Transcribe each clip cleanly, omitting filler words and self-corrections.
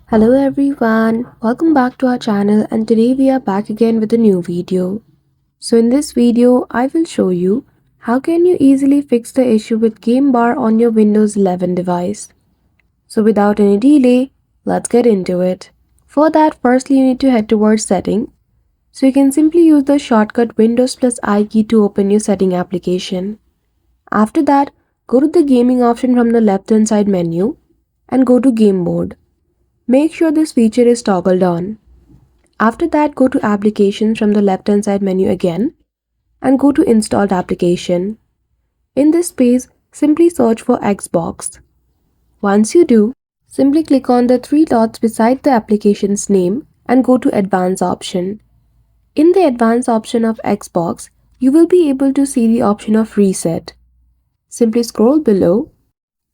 Hello everyone, welcome back to our channel and today we are back again with a new video. So in this video, I will show you how can you easily fix the issue with game bar on your Windows 11 device. So without any delay, let's get into it. For that, firstly you need to head towards setting. So you can simply use the shortcut Windows plus I key to open your setting application. After that, go to the gaming option from the left hand side menu and go to game mode. Make sure this feature is toggled on. After that, go to Applications from the left hand side menu again and go to Installed Application. In this space, simply search for Xbox. Once you do, simply click on the three dots beside the application's name and go to Advanced option. In the Advanced option of Xbox, you will be able to see the option of Reset. Simply scroll below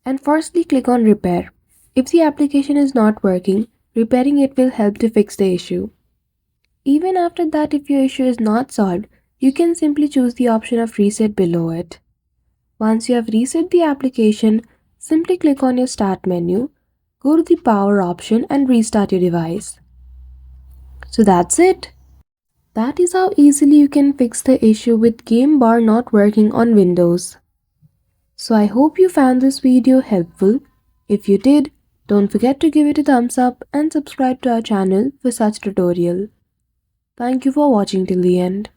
and firstly click on Repair. If the application is not working, repairing it will help to fix the issue. Even after that, if your issue is not solved, you can simply choose the option of reset below it. Once you have reset the application, simply click on your start menu, go to the power option and restart your device. So that's it. That is how easily you can fix the issue with game bar not working on Windows. So I hope you found this video helpful. If you did, don't forget to give it a thumbs up and subscribe to our channel for such tutorial. Thank you for watching till the end.